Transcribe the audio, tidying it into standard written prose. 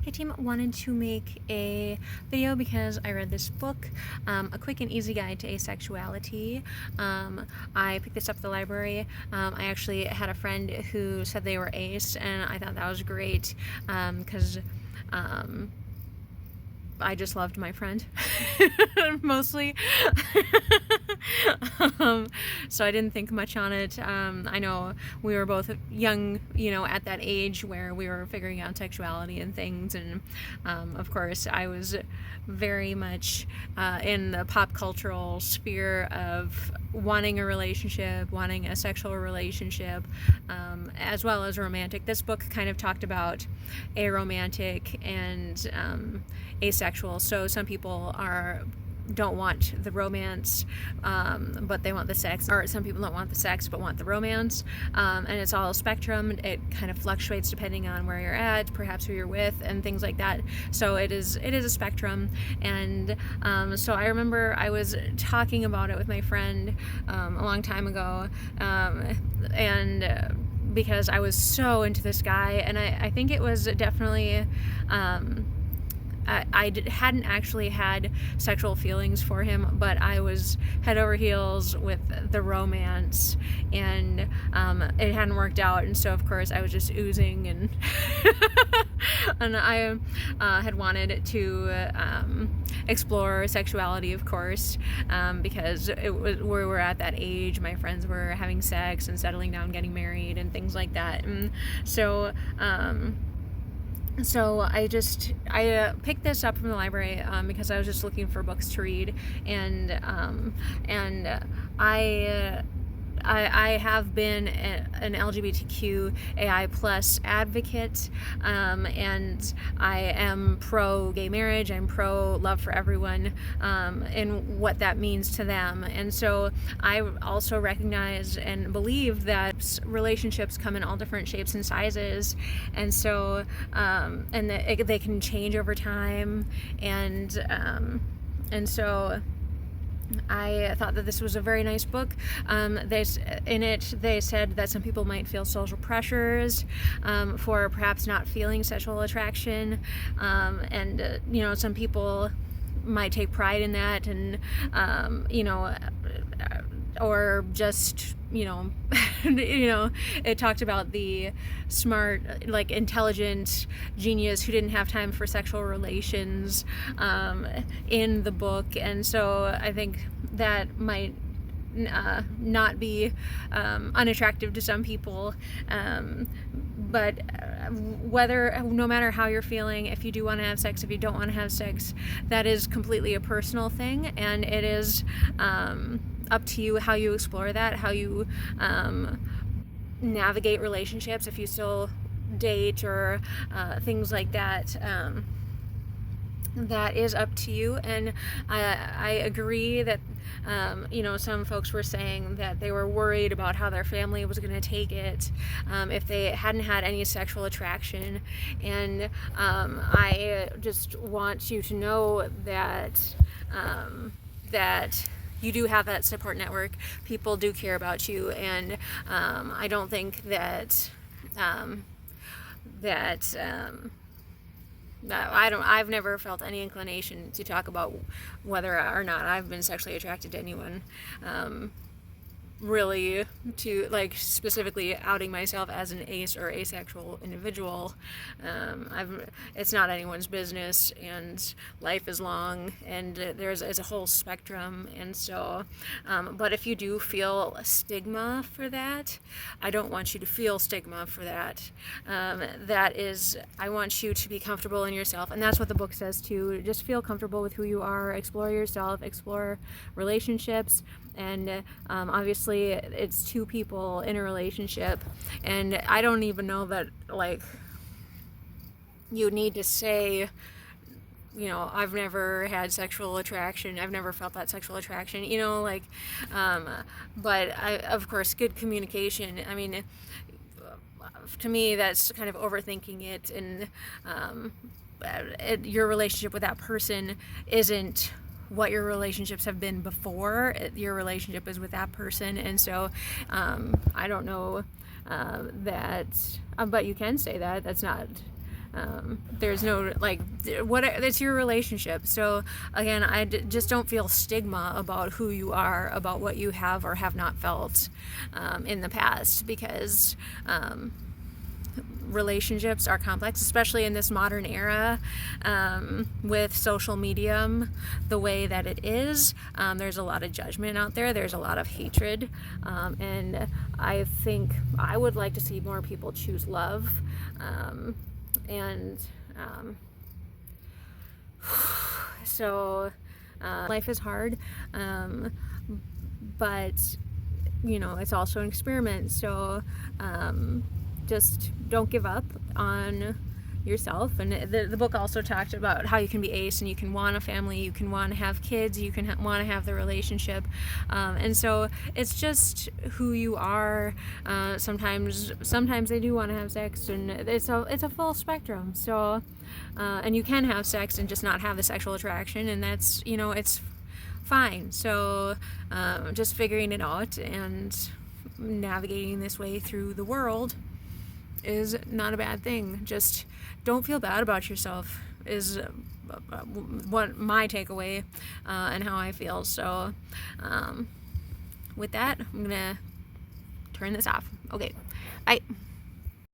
Hey team, wanted to make a video because I read this book, A Quick and Easy Guide to Asexuality. I picked this up at the library. I actually had a friend who said they were ace, and I thought that was great because I just loved my friend mostly. So I didn't think much on it. I know we were both young, at that age where we were figuring out sexuality and things, and of course I was very much in the pop cultural sphere of wanting a relationship, wanting a sexual relationship, as well as romantic. This book kind of talked about aromantic and asexual. So some people don't want the romance, but they want the sex, or some people don't want the sex but want the romance, and it's all a spectrum. It kind of fluctuates depending on where you're at, perhaps who you're with, and things like that. So it is a spectrum. And so I remember I was talking about it with my friend a long time ago, and because I was so into this guy, and I think it was definitely I hadn't actually had sexual feelings for him, but I was head over heels with the romance, and it hadn't worked out, and so of course I was just oozing, and and I had wanted to explore sexuality, of course, because we were at that age. My friends were having sex and settling down, getting married, and things like that, and so I picked this up from the library because I was just looking for books to read, and I have been an LGBTQ AI plus advocate, and I am pro gay marriage. I'm pro love for everyone, and what that means to them. And so I also recognize and believe that relationships come in all different shapes and sizes, and so and that they can change over time, and so I thought that this was a very nice book. They said that some people might feel social pressures for perhaps not feeling sexual attraction, and some people might take pride in that, and or just it talked about the smart, like intelligent genius who didn't have time for sexual relations in the book, and so I think that might not be unattractive to some people, but no matter how you're feeling, if you do want to have sex, if you don't want to have sex, that is completely a personal thing, and it is up to you how you explore that, how you navigate relationships, if you still date or things like that. That is up to you, and I agree that some folks were saying that they were worried about how their family was going to take it if they hadn't had any sexual attraction, and I just want you to know that that you do have that support network. People do care about you, and I don't think that I've never felt any inclination to talk about whether or not I've been sexually attracted to anyone. Really, to like specifically outing myself as an ace or asexual individual. It's not anyone's business, and life is long, and there's a whole spectrum, and so but if you do feel stigma for that, I don't want you to feel stigma for that. I want you to be comfortable in yourself, and that's what the book says too. Just feel comfortable with who you are, explore yourself, explore relationships, and obviously it's two people in a relationship, and I don't even know that like you need to say I've never had sexual attraction, I've never felt that sexual attraction, but of course good communication. I mean, to me that's kind of overthinking it, and your relationship with that person isn't what your relationships have been before. Your relationship is with that person, and so I don't know that, but you can say that. That's not There's no, like, what, it's your relationship. So again, just don't feel stigma about who you are, about what you have or have not felt in the past, because relationships are complex, especially in this modern era, with social media the way that it is. There's a lot of judgment out there, there's a lot of hatred, and I think I would like to see more people choose love, and so life is hard, but it's also an experiment. So just don't give up on yourself. And the book also talked about how you can be ace and you can want a family, you can want to have kids, you can want to have the relationship, and so it's just who you are. Sometimes they do want to have sex, and it's a full spectrum. So and you can have sex and just not have the sexual attraction, and that's it's fine. So just figuring it out and navigating this way through the world is not a bad thing. Just don't feel bad about yourself is what my takeaway and how I feel. So with that, I'm gonna turn this off. Okay, bye.